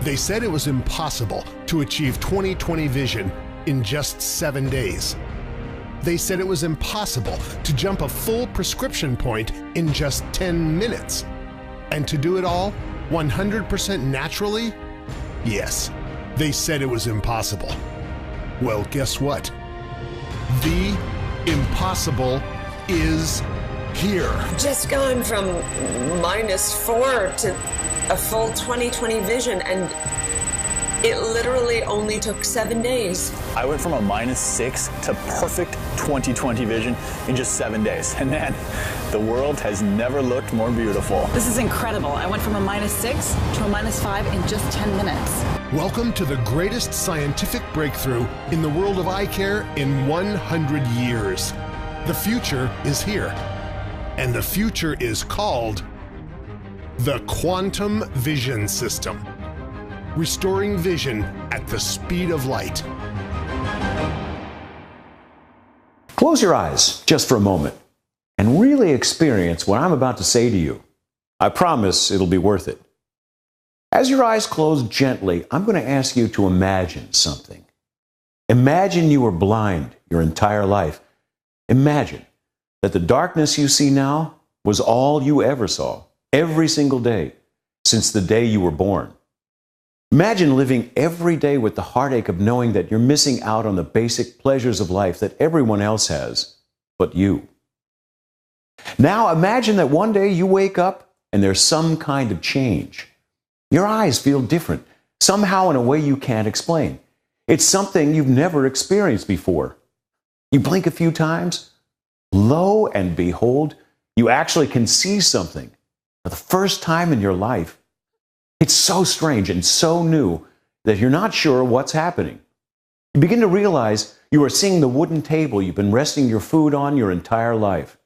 They said it was impossible to achieve 20/20 vision in just 7 days. They said it was impossible to jump a full prescription point in just 10 minutes. And to do it all 100% naturally? Yes, they said it was impossible. Well, guess what? The impossible is here. Just gone from -4 to a full 20/20 vision, and it literally only took 7 days. I went from a -6 to perfect 20/20 vision in just 7 days. And man, the world has never looked more beautiful. This is incredible. I went from a -6 to a -5 in just 10 minutes. Welcome to the greatest scientific breakthrough in the world of eye care in 100 years. The future is here, and the future is called the Quantum Vision System, restoring vision at the speed of light. Close your eyes just for a moment and really experience what I'm about to say to you. I promise it'll be worth it. As your eyes close gently, I'm going to ask you to imagine something. Imagine you were blind your entire life. Imagine that the darkness you see now was all you ever saw, every single day, since the day you were born. Imagine living every day with the heartache of knowing that you're missing out on the basic pleasures of life that everyone else has, but you. Now imagine that one day you wake up and there's some kind of change. Your eyes feel different, somehow in a way you can't explain. It's something you've never experienced before. You blink a few times, lo and behold, you actually can see something for the first time in your life. It's so strange and so new that you're not sure what's happening. You begin to realize you are seeing the wooden table you've been resting your food on your entire life.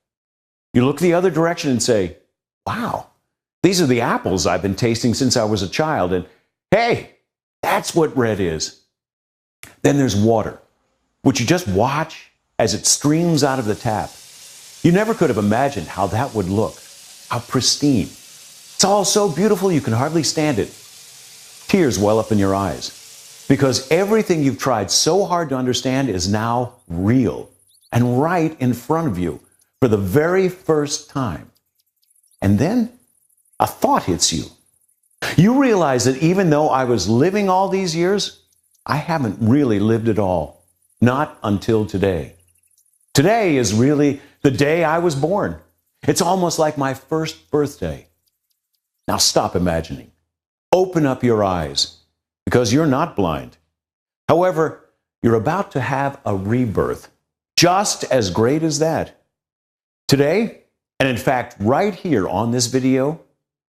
You look the other direction and say, wow, these are the apples I've been tasting since I was a child, and hey, that's what red is. Then there's water, which you just watch as it streams out of the tap. You never could have imagined how that would look, how pristine. It's all so beautiful you can hardly stand it. Tears well up in your eyes, because everything you've tried so hard to understand is now real and right in front of you for the very first time. And then a thought hits you. You realize that even though I was living all these years, I haven't really lived it all. Not until today. Today is really the day I was born. It's almost like my first birthday. Now stop imagining. Open up your eyes, because you're not blind. However, you're about to have a rebirth, just as great as that. Today, and in fact right here on this video,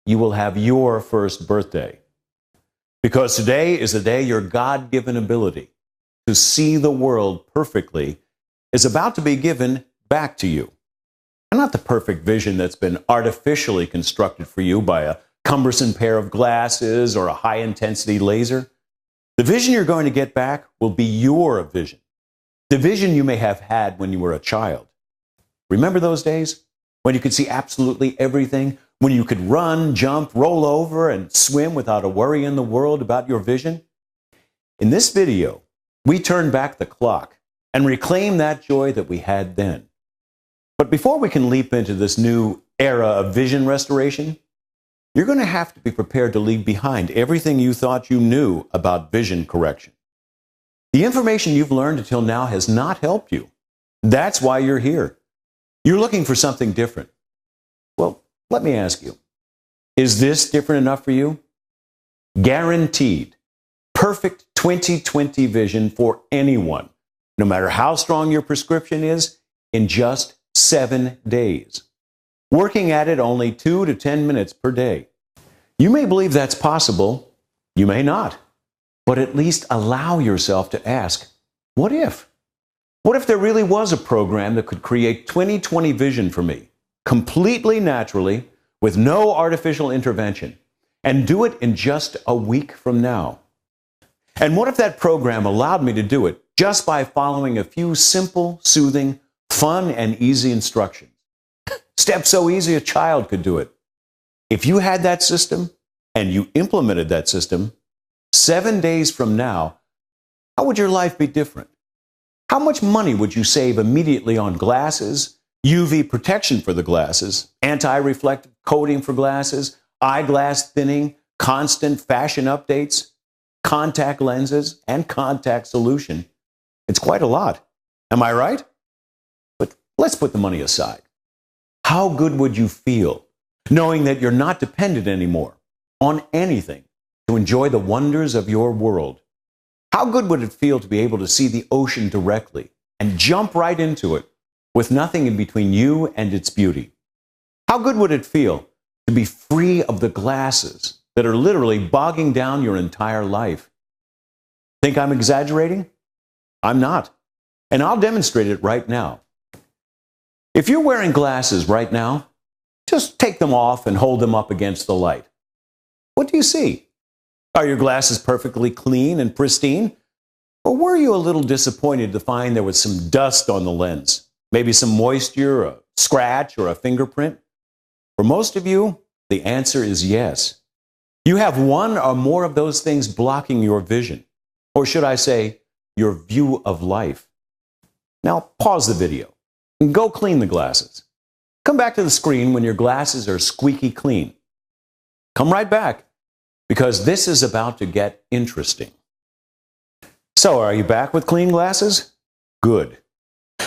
you will have your first birthday. Because today is the day your God-given ability to see the world perfectly is about to be given back to you. And not the perfect vision that's been artificially constructed for you by a cumbersome pair of glasses or a high-intensity laser. The vision you're going to get back will be your vision. The vision you may have had when you were a child. Remember those days when you could see absolutely everything? When you could run, jump, roll over, and swim without a worry in the world about your vision? In this video, we turn back the clock and reclaim that joy that we had then. But before we can leap into this new era of vision restoration, you're going to have to be prepared to leave behind everything you thought you knew about vision correction. The information you've learned until now has not helped you. That's why you're here. You're looking for something different. Well, let me ask you, is this different enough for you? Guaranteed, perfect 20/20 vision for anyone, no matter how strong your prescription is, in just 7 days. Working at it only 2 to 10 minutes per day. You may believe that's possible, you may not, but at least allow yourself to ask, what if? What if there really was a program that could create 20/20 vision for me, completely naturally, with no artificial intervention, and do it in just a week from now? And what if that program allowed me to do it just by following a few simple, soothing, fun, and easy instructions? Steps so easy a child could do it. If you had that system, and you implemented that system, 7 days from now, how would your life be different? How much money would you save immediately on glasses, UV protection for the glasses, anti-reflective coating for glasses, eyeglass thinning, constant fashion updates, contact lenses, and contact solution? It's quite a lot. Am I right? But let's put the money aside. How good would you feel knowing that you're not dependent anymore on anything to enjoy the wonders of your world? How good would it feel to be able to see the ocean directly and jump right into it with nothing in between you and its beauty? How good would it feel to be free of the glasses that are literally bogging down your entire life? Think I'm exaggerating? I'm not. And I'll demonstrate it right now. If you're wearing glasses right now, just take them off and hold them up against the light. What do you see? Are your glasses perfectly clean and pristine? Or were you a little disappointed to find there was some dust on the lens? Maybe some moisture, a scratch, or a fingerprint? For most of you, the answer is yes. You have one or more of those things blocking your vision. Or should I say, your view of life. Now, pause the video and go clean the glasses. Come back to the screen when your glasses are squeaky clean. Come right back, because this is about to get interesting. So, are you back with clean glasses? Good.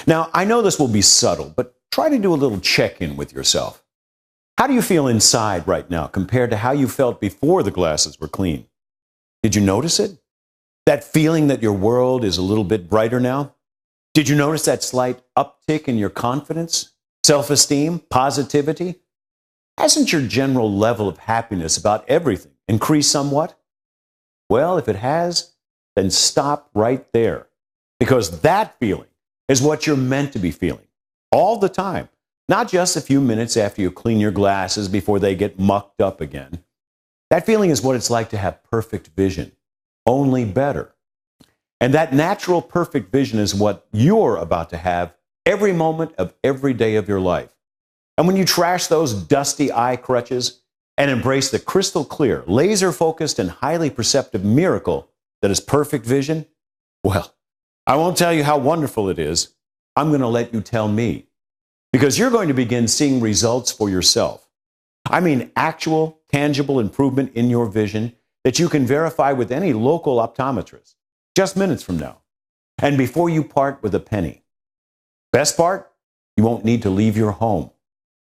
Now, I know this will be subtle, but try to do a little check-in with yourself. How do you feel inside right now compared to how you felt before the glasses were clean? Did you notice it? That feeling that your world is a little bit brighter now? Did you notice that slight uptick in your confidence, self-esteem, positivity? Hasn't your general level of happiness about everything increased somewhat? Well, if it has, then stop right there, because that feeling is what you're meant to be feeling all the time, not just a few minutes after you clean your glasses before they get mucked up again. That feeling is what it's like to have perfect vision, only better. And that natural perfect vision is what you're about to have every moment of every day of your life. And when you trash those dusty eye crutches and embrace the crystal clear, laser-focused, and highly perceptive miracle that is perfect vision, well, I won't tell you how wonderful it is. I'm going to let you tell me, because you're going to begin seeing results for yourself. I mean actual, tangible improvement in your vision that you can verify with any local optometrist just minutes from now, and before you part with a penny. Best part? You won't need to leave your home.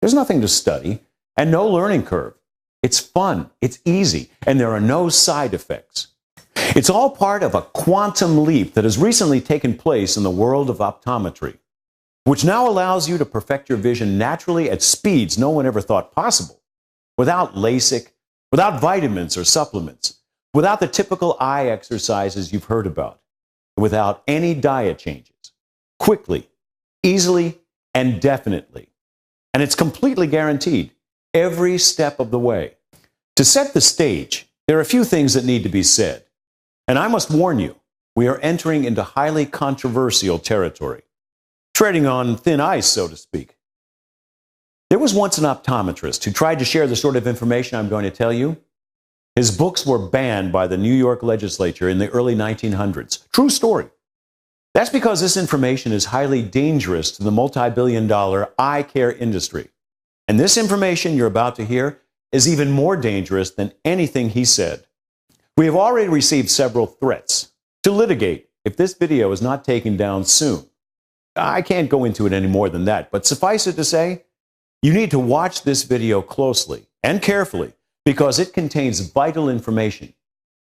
There's nothing to study and no learning curve. It's fun, it's easy, and there are no side effects. It's all part of a quantum leap that has recently taken place in the world of optometry, which now allows you to perfect your vision naturally at speeds no one ever thought possible, without LASIK, without vitamins or supplements, without the typical eye exercises you've heard about, without any diet changes, quickly, easily, and definitely. And it's completely guaranteed every step of the way. To set the stage, there are a few things that need to be said. And I must warn you, we are entering into highly controversial territory, treading on thin ice, so to speak. There was once an optometrist who tried to share the sort of information I'm going to tell you. His books were banned by the New York legislature in the early 1900s. True story. That's because this information is highly dangerous to the multi-billion-dollar eye care industry. And this information you're about to hear is even more dangerous than anything he said. We have already received several threats to litigate if this video is not taken down soon. I can't go into it any more than that, but suffice it to say, you need to watch this video closely and carefully because it contains vital information.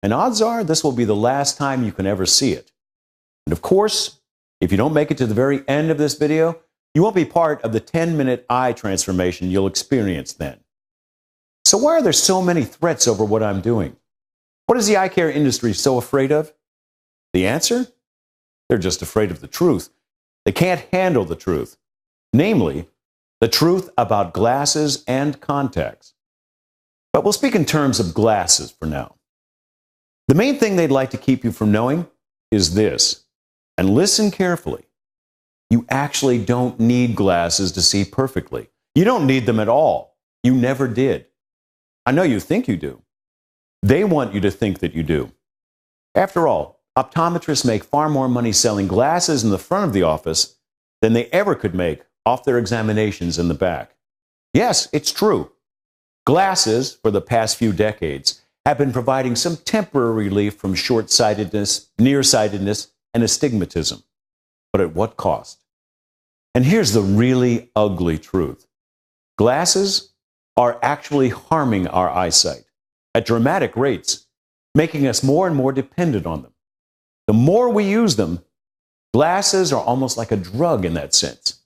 And odds are this will be the last time you can ever see it. And of course, if you don't make it to the very end of this video, you won't be part of the 10-minute eye transformation you'll experience then. So why are there so many threats over what I'm doing? What is the eye care industry so afraid of? The answer? They're just afraid of the truth. They can't handle the truth. Namely, the truth about glasses and contacts. But we'll speak in terms of glasses for now. The main thing they'd like to keep you from knowing is this, and listen carefully. You actually don't need glasses to see perfectly. You don't need them at all. You never did. I know you think you do. They want you to think that you do. After all, optometrists make far more money selling glasses in the front of the office than they ever could make off their examinations in the back. Yes, it's true. Glasses, for the past few decades, have been providing some temporary relief from short-sightedness, nearsightedness, and astigmatism. But at what cost? And here's the really ugly truth. Glasses are actually harming our eyesight at dramatic rates, making us more and more dependent on them. The more we use them, glasses are almost like a drug in that sense.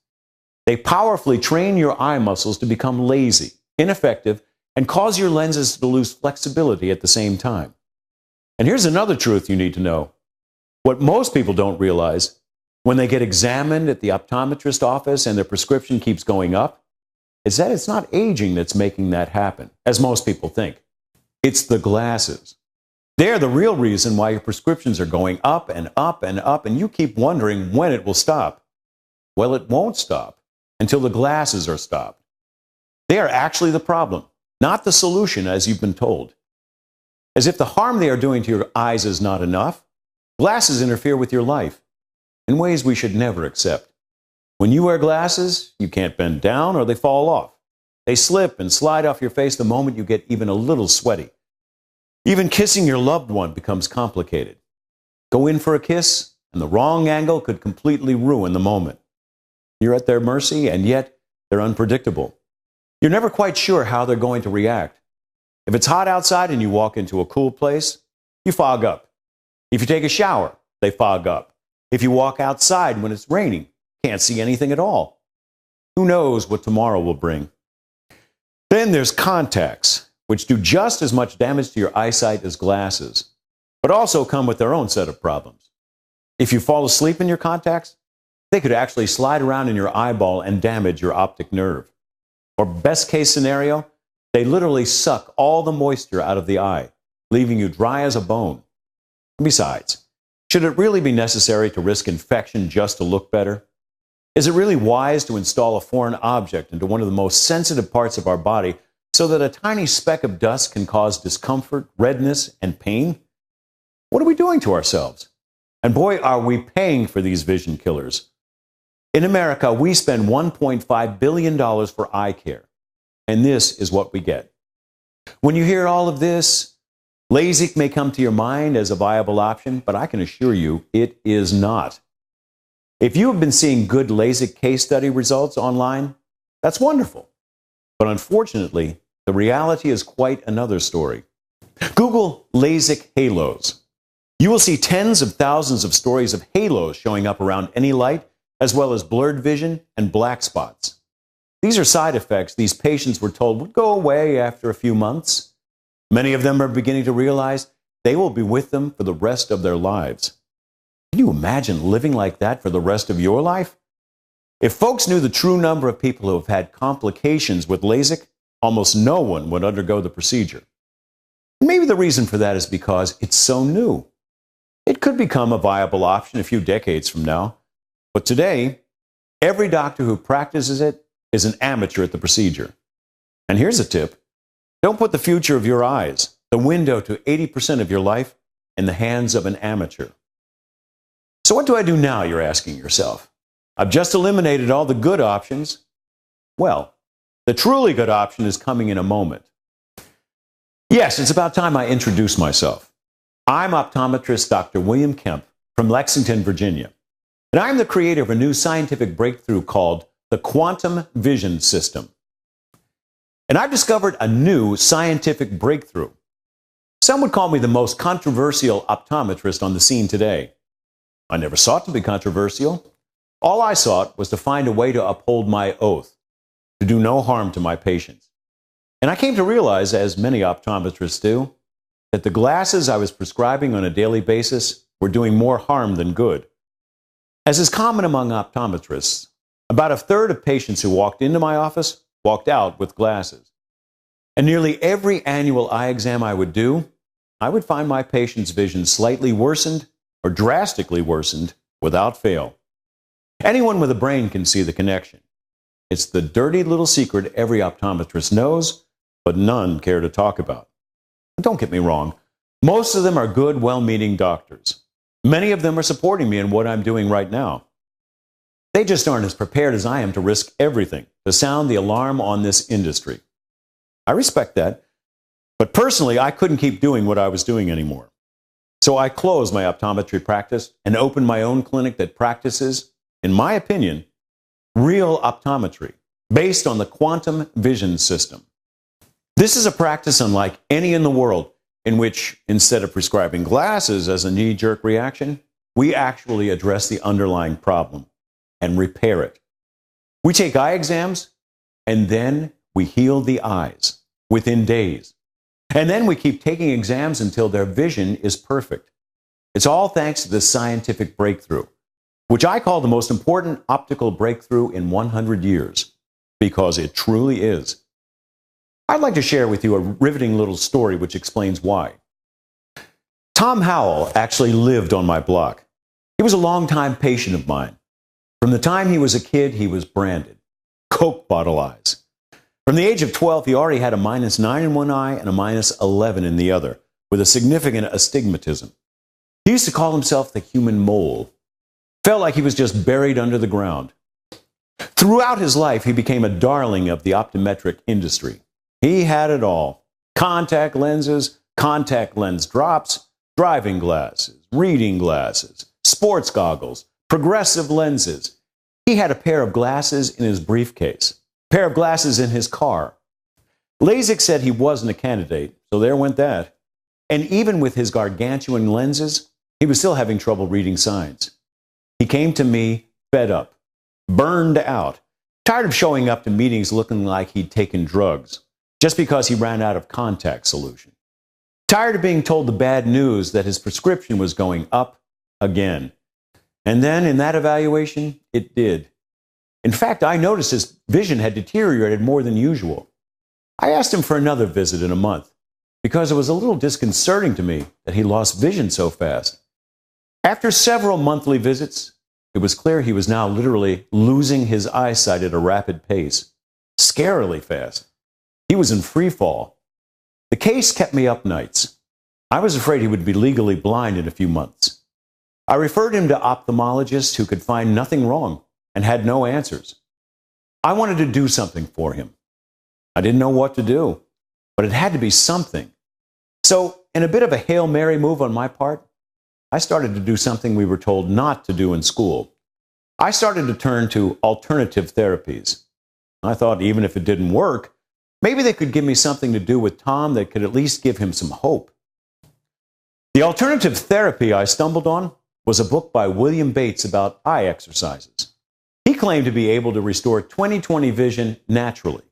They powerfully train your eye muscles to become lazy, ineffective, and cause your lenses to lose flexibility at the same time. And here's another truth you need to know. What most people don't realize, when they get examined at the optometrist office and their prescription keeps going up, is that it's not aging that's making that happen, as most people think. It's the glasses. They're the real reason why your prescriptions are going up and up and up, and you keep wondering when it will stop. Well, it won't stop until the glasses are stopped. They are actually the problem, not the solution, as you've been told. As if the harm they are doing to your eyes is not enough, glasses interfere with your life in ways we should never accept. When you wear glasses, you can't bend down or they fall off. They slip and slide off your face the moment you get even a little sweaty. Even kissing your loved one becomes complicated. Go in for a kiss, and the wrong angle could completely ruin the moment. You're at their mercy, and yet they're unpredictable. You're never quite sure how they're going to react. If it's hot outside and you walk into a cool place, you fog up. If you take a shower, they fog up. If you walk outside when it's raining, can't see anything at all. Who knows what tomorrow will bring? Then there's contacts, which do just as much damage to your eyesight as glasses, but also come with their own set of problems. If you fall asleep in your contacts, they could actually slide around in your eyeball and damage your optic nerve. Or best case scenario, they literally suck all the moisture out of the eye, leaving you dry as a bone. Besides, should it really be necessary to risk infection just to look better? Is it really wise to install a foreign object into one of the most sensitive parts of our body so that a tiny speck of dust can cause discomfort, redness, and pain? What are we doing to ourselves? And boy, are we paying for these vision killers. In America, we spend $1.5 billion for eye care, and this is what we get. When you hear all of this, LASIK may come to your mind as a viable option, but I can assure you it is not. If you have been seeing good LASIK case study results online, that's wonderful. But unfortunately, the reality is quite another story. Google LASIK halos. You will see tens of thousands of stories of halos showing up around any light, as well as blurred vision and black spots. These are side effects these patients were told would go away after a few months. Many of them are beginning to realize they will be with them for the rest of their lives. Can you imagine living like that for the rest of your life? If folks knew the true number of people who have had complications with LASIK, almost no one would undergo the procedure. Maybe the reason for that is because it's so new. It could become a viable option a few decades from now, but today, every doctor who practices it is an amateur at the procedure. And here's a tip. Don't put the future of your eyes, the window to 80% of your life, in the hands of an amateur. So what do I do now, you're asking yourself? I've just eliminated all the good options. Well, the truly good option is coming in a moment. Yes, it's about time I introduce myself. I'm optometrist Dr. William Kemp from Lexington, Virginia. And I'm the creator of a new scientific breakthrough called the Quantum Vision System. And I've discovered a new scientific breakthrough. Some would call me the most controversial optometrist on the scene today. I never sought to be controversial. All I sought was to find a way to uphold my oath, to do no harm to my patients. And I came to realize, as many optometrists do, that the glasses I was prescribing on a daily basis were doing more harm than good. As is common among optometrists, about a third of patients who walked into my office walked out with glasses. And nearly every annual eye exam I would do, I would find my patient's vision slightly worsened or drastically worsened without fail. Anyone with a brain can see the connection. It's the dirty little secret every optometrist knows, but none care to talk about. Don't get me wrong. Most of them are good, well-meaning doctors. Many of them are supporting me in what I'm doing right now. They just aren't as prepared as I am to risk everything to sound the alarm on this industry. I respect that, but personally, I couldn't keep doing what I was doing anymore. So I closed my optometry practice and opened my own clinic that practices, in my opinion, real optometry based on the quantum vision system. This is a practice unlike any in the world, in which, instead of prescribing glasses as a knee-jerk reaction, we actually address the underlying problem and repair it. We take eye exams, and then we heal the eyes within days. And then we keep taking exams until their vision is perfect. It's all thanks to this scientific breakthrough, which I call the most important optical breakthrough in 100 years, because it truly is. I'd like to share with you a riveting little story which explains why. Tom Howell actually lived on my block. He was a longtime patient of mine. From the time he was a kid, he was branded Coke bottle eyes. From the age of 12, he already had a -9 in one eye and a -11 in the other, with a significant astigmatism. He used to call himself the human mole. Felt like he was just buried under the ground. Throughout his life, he became a darling of the optometric industry. He had it all: contact lenses, contact lens drops, driving glasses, reading glasses, sports goggles, progressive lenses. He had a pair of glasses in his briefcase, a pair of glasses in his car. LASIK said he wasn't a candidate, so there went that. And even with his gargantuan lenses, he was still having trouble reading signs. He came to me fed up, burned out, tired of showing up to meetings looking like he'd taken drugs, just because he ran out of contact solution. Tired of being told the bad news that his prescription was going up again. And then in that evaluation, it did. In fact, I noticed his vision had deteriorated more than usual. I asked him for another visit in a month, because it was a little disconcerting to me that he lost vision so fast. After several monthly visits, it was clear he was now literally losing his eyesight at a rapid pace, scarily fast. He was in free fall. The case kept me up nights. I was afraid he would be legally blind in a few months. I referred him to ophthalmologists who could find nothing wrong and had no answers. I wanted to do something for him. I didn't know what to do, but it had to be something. So, in a bit of a Hail Mary move on my part, I started to do something we were told not to do in school. I started to turn to alternative therapies. I thought even if it didn't work, maybe they could give me something to do with Tom that could at least give him some hope. The alternative therapy I stumbled on was a book by William Bates about eye exercises. He claimed to be able to restore 20/20 vision naturally.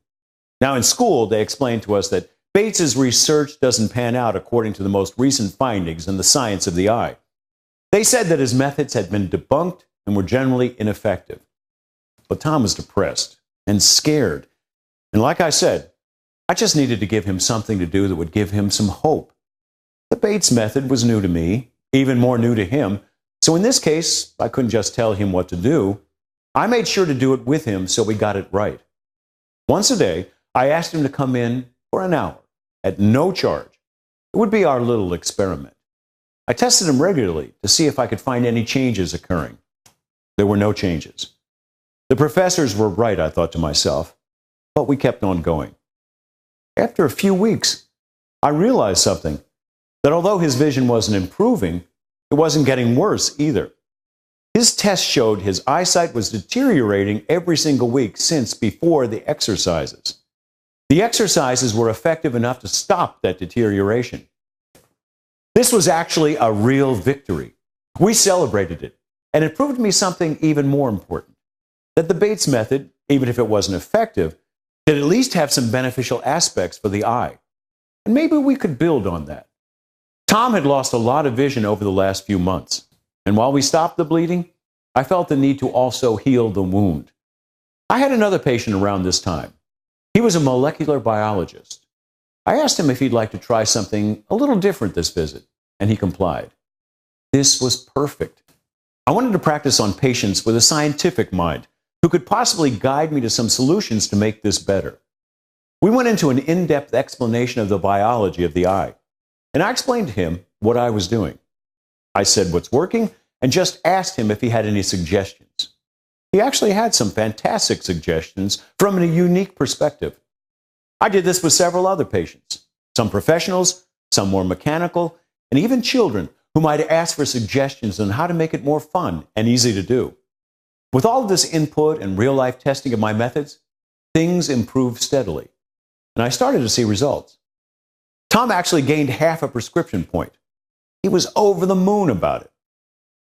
Now, in school, they explained to us that Bates's research doesn't pan out according to the most recent findings in the science of the eye. They said that his methods had been debunked and were generally ineffective. But Tom was depressed and scared. And like I said, I just needed to give him something to do that would give him some hope. The Bates method was new to me, even more new to him. So in this case, I couldn't just tell him what to do. I made sure to do it with him so we got it right. Once a day, I asked him to come in for an hour at no charge. It would be our little experiment. I tested him regularly to see if I could find any changes occurring. There were no changes. The professors were right, I thought to myself, but we kept on going. After a few weeks, I realized something, that although his vision wasn't improving, it wasn't getting worse either. His test showed his eyesight was deteriorating every single week since before the exercises. The exercises were effective enough to stop that deterioration. This was actually a real victory. We celebrated it, and it proved to me something even more important, that the Bates method, even if it wasn't effective, did at least have some beneficial aspects for the eye. And maybe we could build on that. Tom had lost a lot of vision over the last few months, and while we stopped the bleeding, I felt the need to also heal the wound. I had another patient around this time. He was a molecular biologist. I asked him if he'd like to try something a little different this visit, and he complied. This was perfect. I wanted to practice on patients with a scientific mind who could possibly guide me to some solutions to make this better. We went into an in-depth explanation of the biology of the eye. and I explained to him what I was doing. I said what's working and just asked him if he had any suggestions. He actually had some fantastic suggestions from a unique perspective. I did this with several other patients, some professionals, some more mechanical, and even children who might ask for suggestions on how to make it more fun and easy to do. With all of this input and real-life testing of my methods, things improved steadily, and I started to see results. Tom actually gained half a prescription point. He was over the moon about it.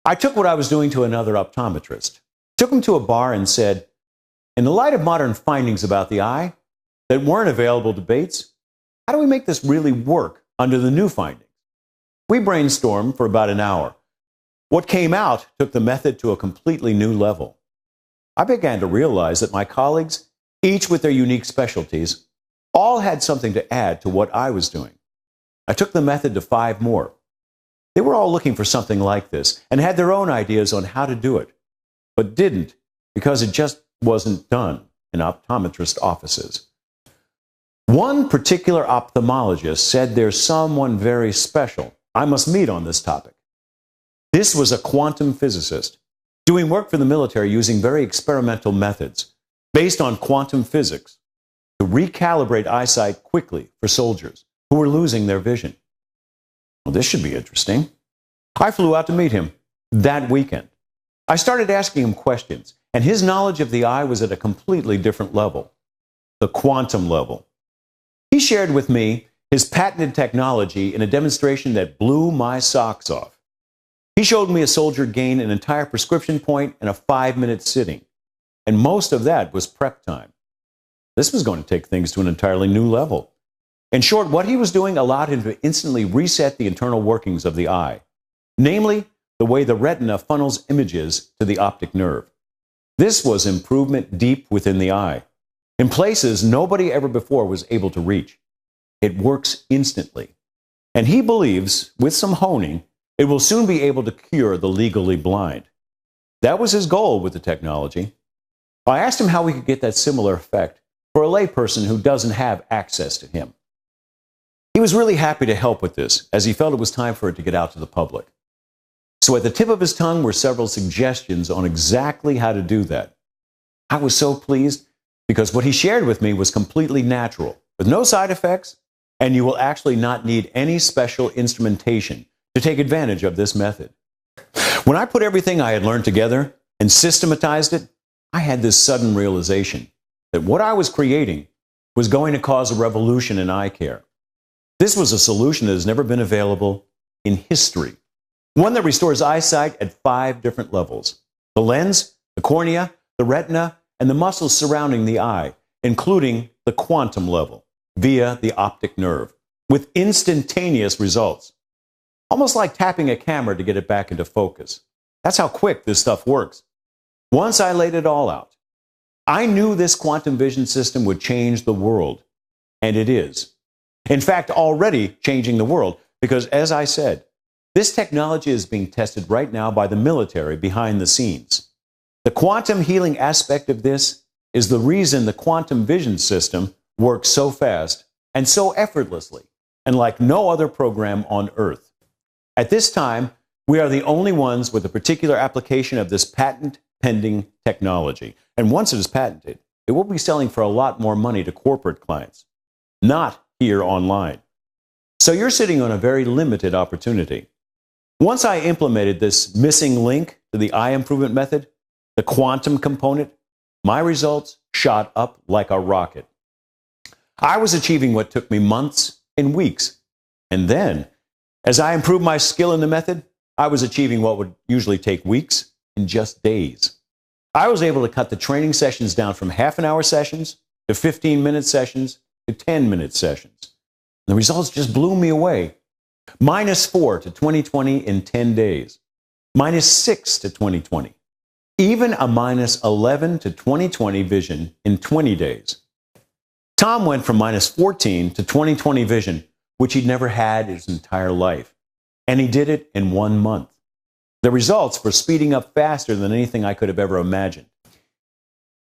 I took what I was doing to another optometrist, took him to a bar and said, in the light of modern findings about the eye that weren't available to Bates, how do we make this really work under the new findings? We brainstormed for about an hour. What came out took the method to a completely new level. I began to realize that my colleagues, each with their unique specialties, all had something to add to what I was doing. I took the method to 5 more. They were all looking for something like this and had their own ideas on how to do it, but didn't because it just wasn't done in optometrist offices. One particular ophthalmologist said there's someone very special I must meet on this topic. This was a quantum physicist doing work for the military using very experimental methods based on quantum physics to recalibrate eyesight quickly for soldiers who were losing their vision. Well, this should be interesting. I flew out to meet him that weekend. I started asking him questions, and his knowledge of the eye was at a completely different level, the quantum level. He shared with me his patented technology in a demonstration that blew my socks off. He showed me a soldier gain an entire prescription point in a 5-minute sitting, and most of that was prep time. This was going to take things to an entirely new level. In short, what he was doing allowed him to instantly reset the internal workings of the eye, namely the way the retina funnels images to the optic nerve. This was improvement deep within the eye, in places nobody ever before was able to reach. It works instantly. And he believes, with some honing, it will soon be able to cure the legally blind. That was his goal with the technology. I asked him how we could get that similar effect for a layperson who doesn't have access to him. He was really happy to help with this, as he felt it was time for it to get out to the public. So at the tip of his tongue were several suggestions on exactly how to do that. I was so pleased because what he shared with me was completely natural, with no side effects, and you will actually not need any special instrumentation to take advantage of this method. When I put everything I had learned together and systematized it, I had this sudden realization that what I was creating was going to cause a revolution in eye care. This was a solution that has never been available in history. One that restores eyesight at 5 different levels: the lens, the cornea, the retina, and the muscles surrounding the eye, including the quantum level, via the optic nerve, with instantaneous results. Almost like tapping a camera to get it back into focus. That's how quick this stuff works. Once I laid it all out, I knew this quantum vision system would change the world, and it is. In fact, already changing the world, because as I said, this technology is being tested right now by the military behind the scenes. The quantum healing aspect of this is the reason the quantum vision system works so fast and so effortlessly, and like no other program on Earth. At this time, we are the only ones with a particular application of this patent-pending technology. And once it is patented, it will be selling for a lot more money to corporate clients, not here online. So you're sitting on a very limited opportunity. Once I implemented this missing link to the eye improvement method, the quantum component, my results shot up like a rocket. I was achieving what took me months and weeks. And then, as I improved my skill in the method, I was achieving what would usually take weeks in just days. I was able to cut the training sessions down from half-an-hour sessions to 15-minute sessions to 10-minute sessions. The results just blew me away. -4 to 20/20 in 10 days. -6 to 20/20. Even a -11 to 20/20 vision in 20 days. Tom went from -14 to 20/20 vision, which he'd never had his entire life. And he did it in 1 month. The results were speeding up faster than anything I could have ever imagined.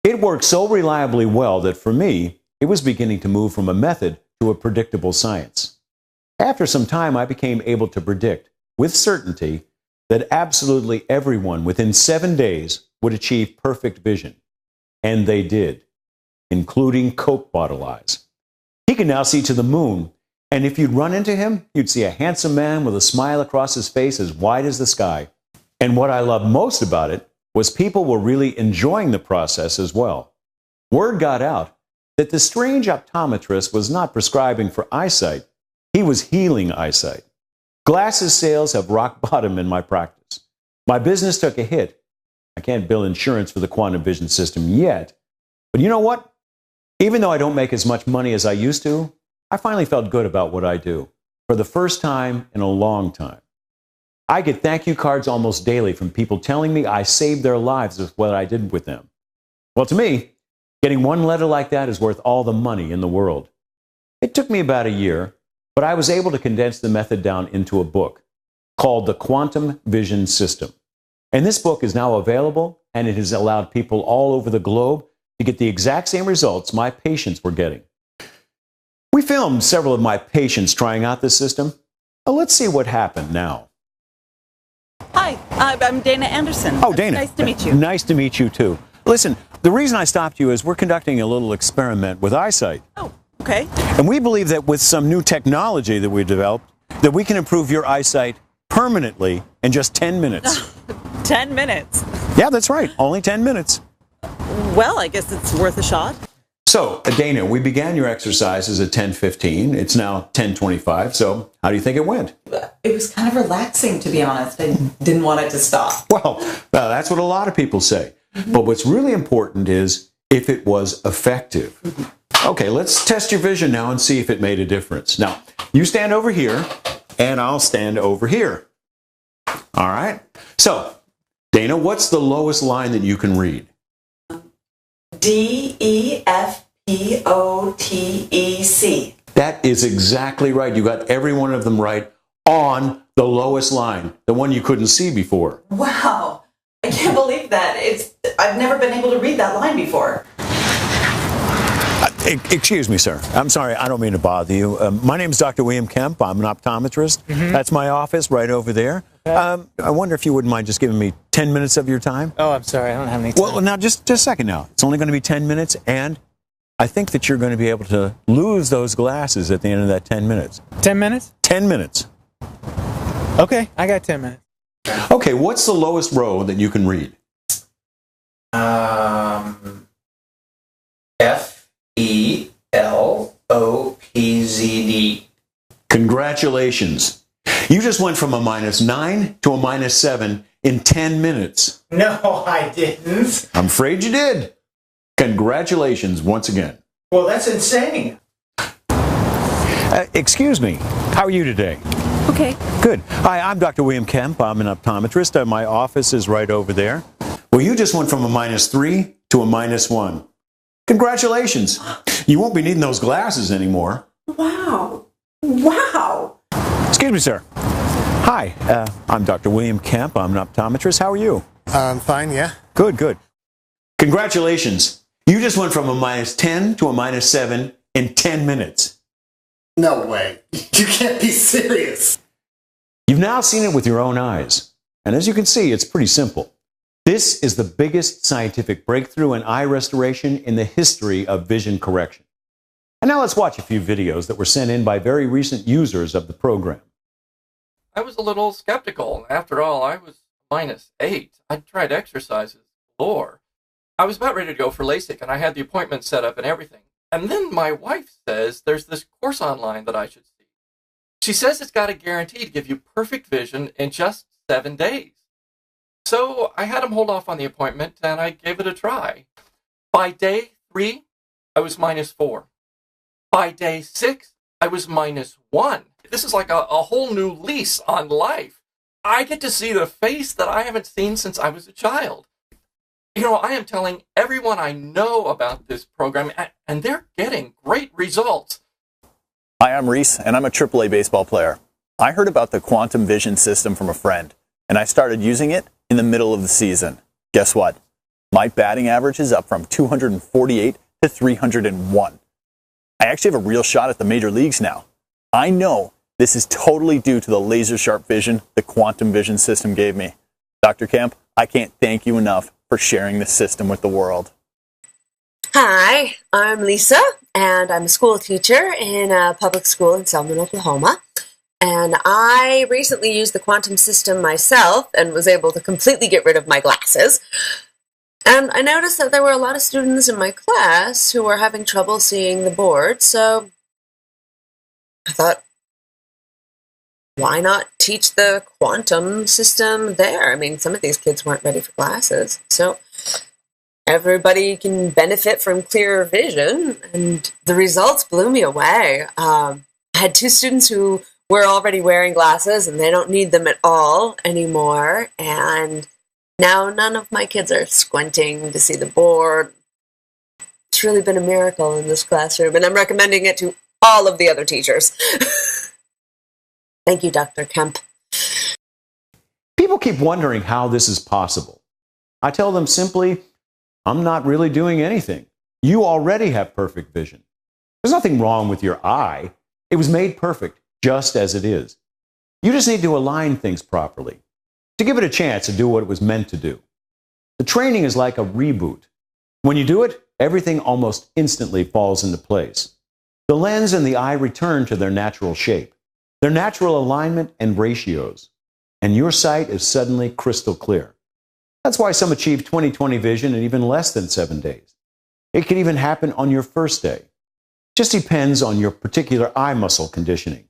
It worked so reliably well that for me, it was beginning to move from a method to a predictable science. After some time, I became able to predict with certainty that absolutely everyone within 7 days would achieve perfect vision. And they did, including Coke bottle eyes. He can now see to the moon, and if you'd run into him, you'd see a handsome man with a smile across his face as wide as the sky. And what I loved most about it was people were really enjoying the process as well. Word got out that the strange optometrist was not prescribing for eyesight, he was healing eyesight. Glasses sales have rock bottom in my practice. My business took a hit. I can't bill insurance for the quantum vision system yet, but you know what? Even though I don't make as much money as I used to, I finally felt good about what I do for the first time in a long time. I get thank you cards almost daily from people telling me I saved their lives with what I did with them. Well, to me, getting one letter like that is worth all the money in the world. It took me about a year, but I was able to condense the method down into a book called The Quantum Vision System. And this book is now available, and it has allowed people all over the globe to get the exact same results my patients were getting. We filmed several of my patients trying out this system. Well, let's see what happened now. Hi, I'm Dana Anderson. Oh, Dana. Nice to meet you. Nice to meet you, too. Listen, the reason I stopped you is we're conducting a little experiment with eyesight. Oh, okay. And we believe that with some new technology that we developed, that we can improve your eyesight permanently in just 10 minutes. 10 minutes. Yeah, that's right. Only 10 minutes. Well, I guess it's worth a shot. So, Dana, we began your exercises at 10:15. It's now 10:25. So, how do you think it went? It was kind of relaxing, to be honest. I didn't want it to stop. Well, that's what a lot of people say. But what's really important is if it was effective. Okay, let's test your vision now and see if it made a difference. Now, you stand over here, and I'll stand over here. All right? So, Dana, what's the lowest line that you can read? DEFPOTEC. That is exactly right. You got every one of them right on the lowest line, the one you couldn't see before. Wow. I can't believe that. I've never been able to read that line before. Excuse me, sir. I'm sorry. I don't mean to bother you. My name is Dr. William Kemp. I'm an optometrist. That's my office right over there. I wonder if you wouldn't mind just giving me 10 minutes of your time? Oh, I'm sorry. I don't have any time. Well, now, just a second now. It's only going to be 10 minutes, and I think that you're going to be able to lose those glasses at the end of that 10 minutes. 10 minutes? 10 minutes. Okay, I got 10 minutes. Okay, what's the lowest row that you can read? FELOPZD. Congratulations. You just went from a -9 to a -7 in 10 minutes. No, I didn't. I'm afraid you did. Congratulations once again. Well, that's insane. Excuse me. How are you today? Okay. Good. Hi, I'm Dr. William Kemp. I'm an optometrist. My office is right over there. Well, you just went from a -3 to a -1. Congratulations. You won't be needing those glasses anymore. Wow. Wow. Excuse me, sir. Hi, I'm Dr. William Kemp. I'm an optometrist. How are you? I'm fine, yeah. Good, good. Congratulations. You just went from a -10 to a -7 in 10 minutes. No way. You can't be serious. You've now seen it with your own eyes. And as you can see, it's pretty simple. This is the biggest scientific breakthrough in eye restoration in the history of vision correction. And now let's watch a few videos that were sent in by very recent users of the program. I was a little skeptical. After all, I was -8. I'd tried exercises galore. I was about ready to go for LASIK, and I had the appointment set up and everything. And then my wife says there's this course online that I should see. She says it's got a guarantee to give you perfect vision in just 7 days. So I had him hold off on the appointment, and I gave it a try. By day 3, I was -4. By day 6, I was -1. This is like a whole new lease on life. I get to see the face that I haven't seen since I was a child. You know, I am telling everyone I know about this program, and they're getting great results. Hi, I'm Reese, and I'm a AAA baseball player. I heard about the Quantum Vision system from a friend, and I started using it in the middle of the season. Guess what? My batting average is up from 248 to 301. I actually have a real shot at the major leagues now. I know This is totally due to the laser sharp vision the Quantum Vision system gave me. Dr. Kemp, I can't thank you enough for sharing this system with the world. Hi, I'm Lisa, and I'm a school teacher in a public school in Selma, Oklahoma. And I recently used the quantum system myself and was able to completely get rid of my glasses. And I noticed that there were a lot of students in my class who were having trouble seeing the board, so I thought, why not teach the quantum system there? I mean, some of these kids weren't ready for glasses, so everybody can benefit from clearer vision, and the results blew me away. I had 2 students who were already wearing glasses, and they don't need them at all anymore, and now none of my kids are squinting to see the board. It's really been a miracle in this classroom, and I'm recommending it to all of the other teachers. Thank you, Dr. Kemp. People keep wondering how this is possible. I tell them simply, I'm not really doing anything. You already have perfect vision. There's nothing wrong with your eye. It was made perfect just as it is. You just need to align things properly, to give it a chance to do what it was meant to do. The training is like a reboot. When you do it, everything almost instantly falls into place. The lens and the eye return to their natural shape, their natural alignment and ratios, and your sight is suddenly crystal clear. That's why some achieve 20/20 vision in even less than 7 days. It can even happen on your first day. Just depends on your particular eye muscle conditioning.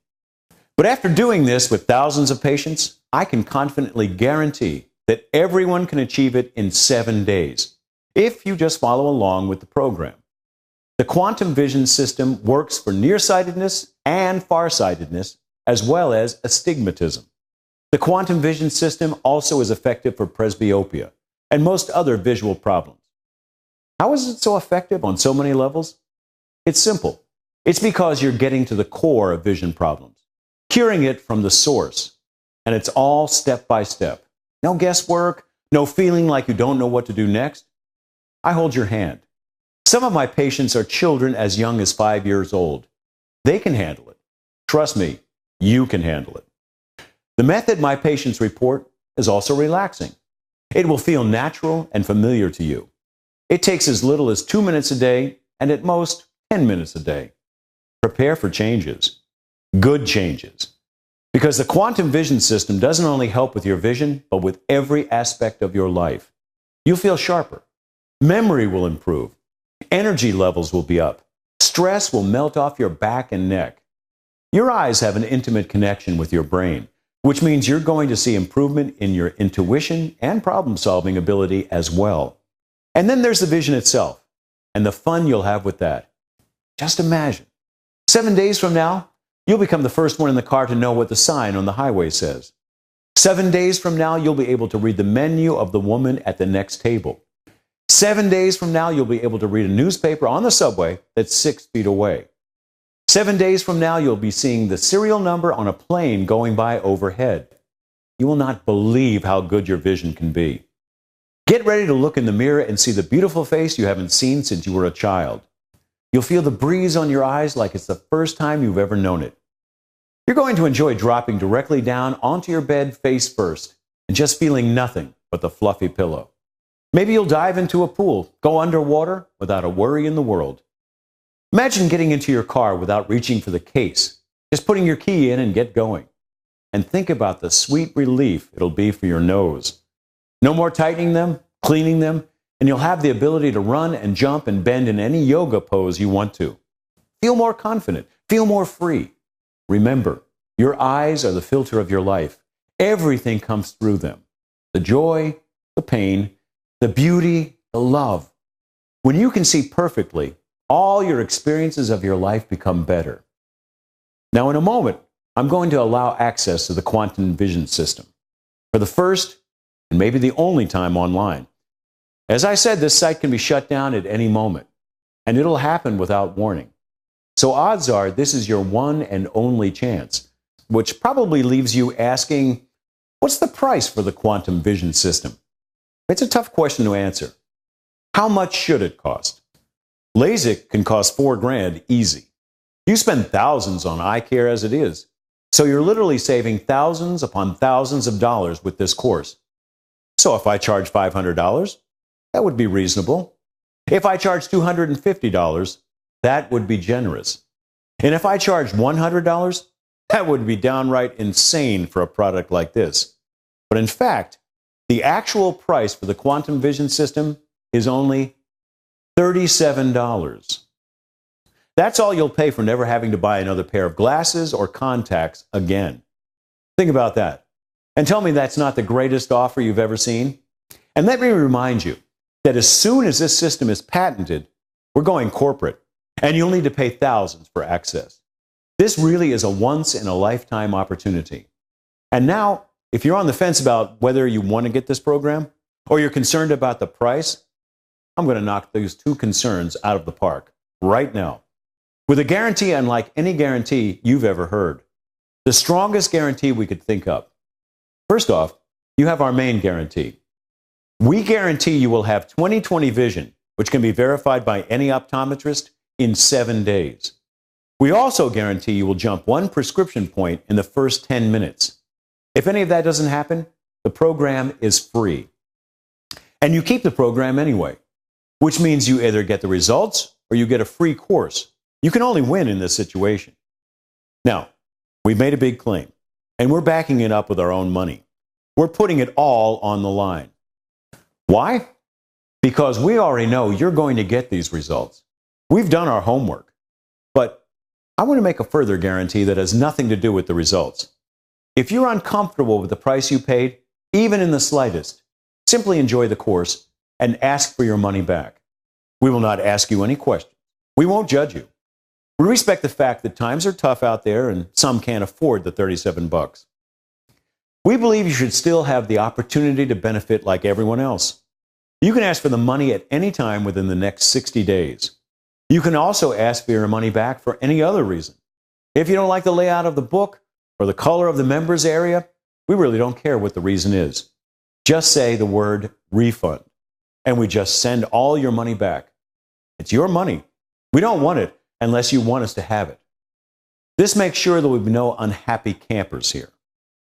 But after doing this with thousands of patients, I can confidently guarantee that everyone can achieve it in 7 days, if you just follow along with the program. The Quantum Vision system works for nearsightedness and farsightedness, as well as astigmatism. The Quantum Vision system also is effective for presbyopia and most other visual problems. How is it so effective on so many levels? It's simple. It's because you're getting to the core of vision problems, curing it from the source, and it's all step by step. No guesswork, no feeling like you don't know what to do next. I hold your hand. Some of my patients are children as young as 5 years old. They can handle it. Trust me, you can handle it. The method my patients report is also relaxing. It will feel natural and familiar to you. It takes as little as 2 minutes a day and at most 10 minutes a day. Prepare for changes, good changes. Because the Quantum Vision system doesn't only help with your vision, but with every aspect of your life. You'll feel sharper. Memory will improve. Energy levels will be up. Stress will melt off your back and neck. Your eyes have an intimate connection with your brain, which means you're going to see improvement in your intuition and problem-solving ability as well. And then there's the vision itself, and the fun you'll have with that. Just imagine, 7 days from now, you'll become the first one in the car to know what the sign on the highway says. 7 days from now, you'll be able to read the menu of the woman at the next table. 7 days from now, you'll be able to read a newspaper on the subway that's 6 feet away. 7 days from now, you'll be seeing the serial number on a plane going by overhead. You will not believe how good your vision can be. Get ready to look in the mirror and see the beautiful face you haven't seen since you were a child. You'll feel the breeze on your eyes like it's the first time you've ever known it. You're going to enjoy dropping directly down onto your bed face first and just feeling nothing but the fluffy pillow. Maybe you'll dive into a pool, go underwater without a worry in the world. Imagine getting into your car without reaching for the case, just putting your key in and get going. And think about the sweet relief it'll be for your nose. No more tightening them, cleaning them, and you'll have the ability to run and jump and bend in any yoga pose you want to. Feel more confident, feel more free. Remember, your eyes are the filter of your life. Everything comes through them. The joy, the pain, the beauty, the love. When you can see perfectly, all your experiences of your life become better. Now, in a moment, I'm going to allow access to the Quantum Vision system for the first and maybe the only time online. As I said, this site can be shut down at any moment, and it'll happen without warning. So odds are this is your one and only chance, which probably leaves you asking, what's the price for the Quantum Vision system? It's a tough question to answer. How much should it cost? LASIK can cost $4,000 easy. You spend thousands on eye care as it is. So you're literally saving thousands upon thousands of dollars with this course. So if I charge $500, that would be reasonable. If I charge $250, that would be generous. And if I charge $100, that would be downright insane for a product like this. But in fact, the actual price for the Quantum Vision system is only $37. That's all you'll pay for never having to buy another pair of glasses or contacts again. Think about that. And tell me that's not the greatest offer you've ever seen. And let me remind you that as soon as this system is patented, we're going corporate, and you'll need to pay thousands for access. This really is a once-in-a-lifetime opportunity. And now, if you're on the fence about whether you want to get this program, or you're concerned about the price, I'm going to knock those two concerns out of the park right now, with a guarantee unlike any guarantee you've ever heard. The strongest guarantee we could think of. First off, you have our main guarantee. We guarantee you will have 20/20 vision, which can be verified by any optometrist in 7 days. We also guarantee you will jump one prescription point in the first 10 minutes. If any of that doesn't happen, the program is free. And you keep the program anyway, which means you either get the results or you get a free course. You can only win in this situation. Now, we've made a big claim, and we're backing it up with our own money. We're putting it all on the line. Why? Because we already know you're going to get these results. We've done our homework. But I want to make a further guarantee that has nothing to do with the results. If you're uncomfortable with the price you paid, even in the slightest, simply enjoy the course and ask for your money back. We will not ask you any questions. We won't judge you. We respect the fact that times are tough out there and some can't afford the $37. We believe you should still have the opportunity to benefit like everyone else. You can ask for the money at any time within the next 60 days. You can also ask for your money back for any other reason. If you don't like the layout of the book or the color of the members area, we really don't care what the reason is. Just say the word refund, and we just send all your money back. It's your money. We don't want it unless you want us to have it. This makes sure there will be no unhappy campers here.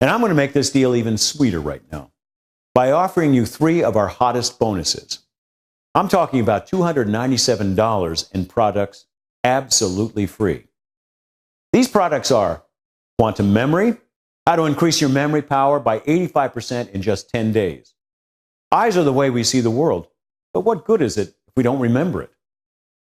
And I'm going to make this deal even sweeter right now by offering you 3 of our hottest bonuses. I'm talking about $297 in products absolutely free. These products are Quantum Memory, how to increase your memory power by 85% in just 10 days. Eyes are the way we see the world, but what good is it if we don't remember it?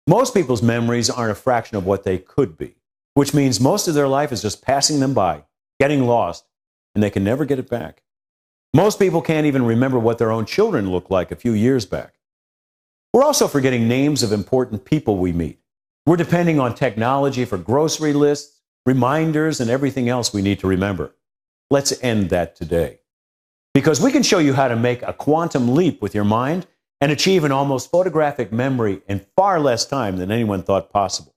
Most people's memories aren't a fraction of what they could be, which means most of their life is just passing them by, getting lost, and they can never get it back. Most people can't even remember what their own children looked like a few years back. We're also forgetting names of important people we meet. We're depending on technology for grocery lists, reminders, and everything else we need to remember. Let's end that today. Because we can show you how to make a quantum leap with your mind and achieve an almost photographic memory in far less time than anyone thought possible.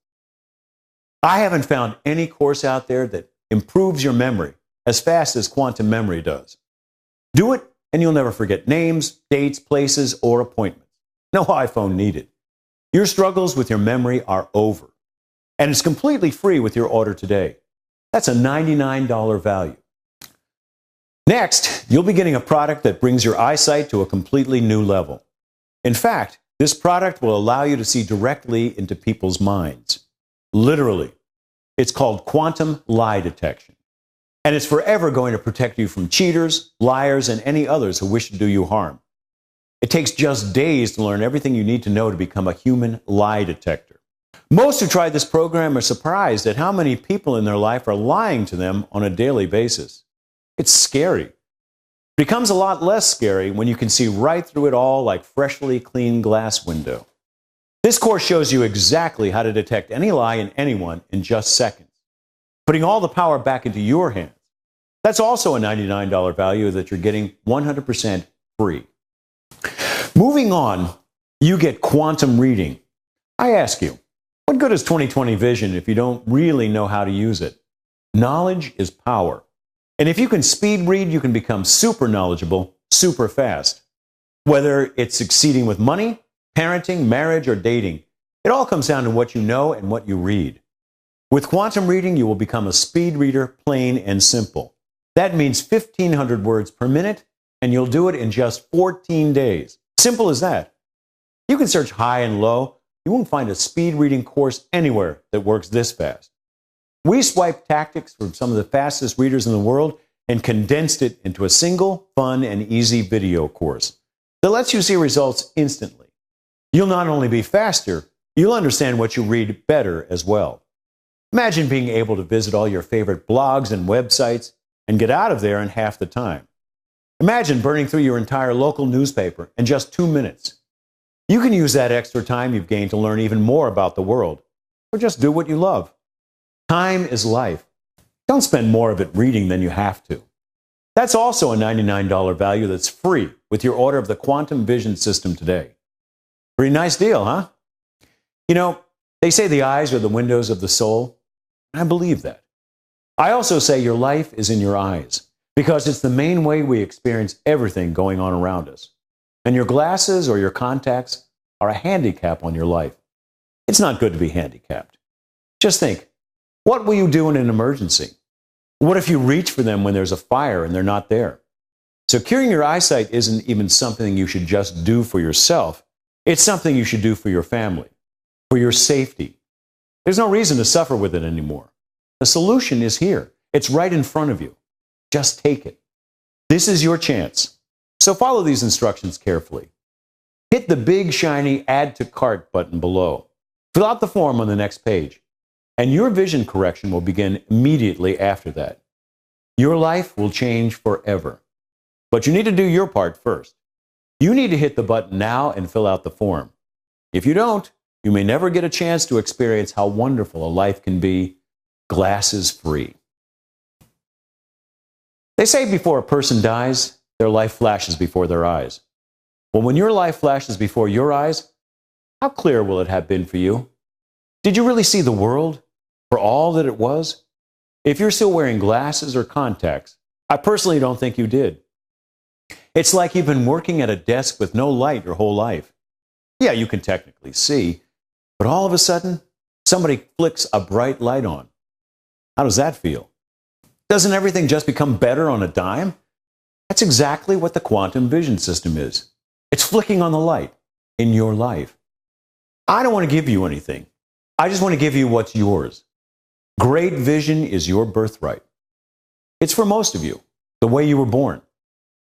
I haven't found any course out there that improves your memory as fast as Quantum Memory does. Do it, and you'll never forget names, dates, places, or appointments. No iPhone needed. Your struggles with your memory are over. And it's completely free with your order today. That's a $99 value. Next, you'll be getting a product that brings your eyesight to a completely new level. In fact, this product will allow you to see directly into people's minds. Literally. It's called Quantum Lie Detection. And it's forever going to protect you from cheaters, liars, and any others who wish to do you harm. It takes just days to learn everything you need to know to become a human lie detector. Most who try this program are surprised at how many people in their life are lying to them on a daily basis. It's scary. It becomes a lot less scary when you can see right through it all like freshly cleaned glass window. This course shows you exactly how to detect any lie in anyone in just seconds, putting all the power back into your hands. That's also a $99 value that you're getting 100% free. Moving on, you get quantum reading. I ask you, what good is 20/20 vision if you don't really know how to use it? Knowledge is power. And if you can speed read, you can become super knowledgeable, super fast. Whether it's succeeding with money, parenting, marriage, or dating, it all comes down to what you know and what you read. With quantum reading, you will become a speed reader, plain and simple. That means 1,500 words per minute, and you'll do it in just 14 days. Simple as that. You can search high and low. You won't find a speed reading course anywhere that works this fast. We swiped tactics from some of the fastest readers in the world and condensed it into a single, fun, and easy video course that lets you see results instantly. You'll not only be faster, you'll understand what you read better as well. Imagine being able to visit all your favorite blogs and websites and get out of there in half the time. Imagine burning through your entire local newspaper in just 2 minutes. You can use that extra time you've gained to learn even more about the world, or just do what you love. Time is life. Don't spend more of it reading than you have to. That's also a $99 value that's free with your order of the Quantum Vision system today. Pretty nice deal, huh? You know, they say the eyes are the windows of the soul. I believe that. I also say your life is in your eyes because it's the main way we experience everything going on around us. And your glasses or your contacts are a handicap on your life. It's not good to be handicapped. Just think, what will you do in an emergency? What if you reach for them when there's a fire and they're not there? Securing your eyesight isn't even something you should just do for yourself. It's something you should do for your family, for your safety. There's no reason to suffer with it anymore. The solution is here. It's right in front of you. Just take it. This is your chance. So follow these instructions carefully. Hit the big shiny Add to Cart button below. Fill out the form on the next page. And your vision correction will begin immediately after that. Your life will change forever. But you need to do your part first. You need to hit the button now and fill out the form. If you don't, you may never get a chance to experience how wonderful a life can be, glasses free. They say before a person dies, their life flashes before their eyes. Well, when your life flashes before your eyes, how clear will it have been for you? Did you really see the world for all that it was? If you're still wearing glasses or contacts, I personally don't think you did. It's like you've been working at a desk with no light your whole life. Yeah, you can technically see, but all of a sudden, somebody flicks a bright light on. How does that feel? Doesn't everything just become better on a dime? That's exactly what the quantum vision system is. It's flicking on the light in your life. I don't want to give you anything. I just want to give you what's yours. Great vision is your birthright. It's for most of you, the way you were born.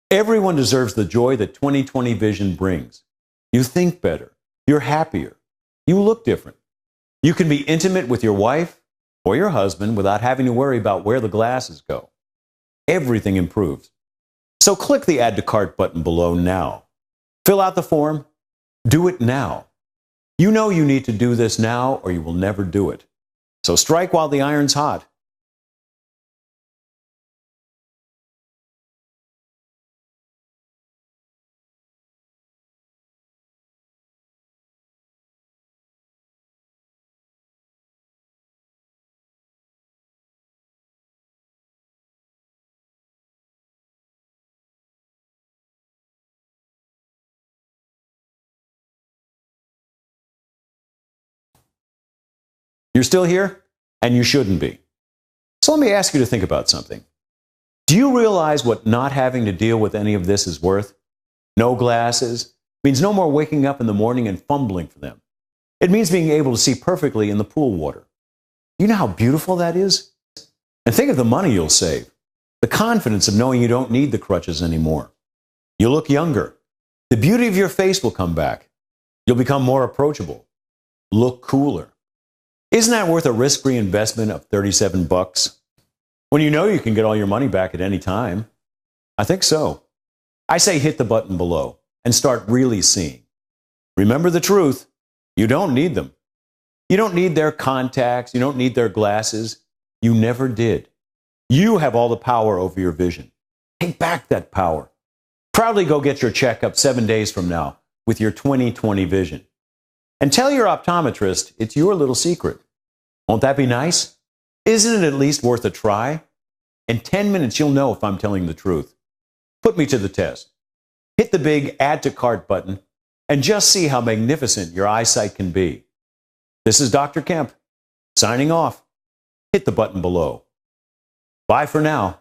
Everyone deserves the joy that 20/20 vision brings. You think better. You're happier. You look different. You can be intimate with your wife or your husband without having to worry about where the glasses go. Everything improves. So click the Add to Cart button below now. Fill out the form. Do it now. You know you need to do this now or you will never do it. So strike while the iron's hot. You're still here, and you shouldn't be. So let me ask you to think about something. Do you realize what not having to deal with any of this is worth? No glasses means no more waking up in the morning and fumbling for them. It means being able to see perfectly in the pool water. You know how beautiful that is? And think of the money you'll save. The confidence of knowing you don't need the crutches anymore. You'll look younger. The beauty of your face will come back. You'll become more approachable. Look cooler. Isn't that worth a risk-free investment of $37 when you know you can get all your money back at any time? I think so. I say hit the button below and start really seeing. Remember the truth. You don't need them. You don't need their contacts. You don't need their glasses. You never did. You have all the power over your vision. Take back that power. Proudly go get your checkup 7 days from now with your 20/20 vision. And tell your optometrist it's your little secret. Won't that be nice? Isn't it at least worth a try? In 10 minutes, you'll know if I'm telling the truth. Put me to the test. Hit the big Add to Cart button and just see how magnificent your eyesight can be. This is Dr. Kemp, signing off. hit the button below. Bye for now.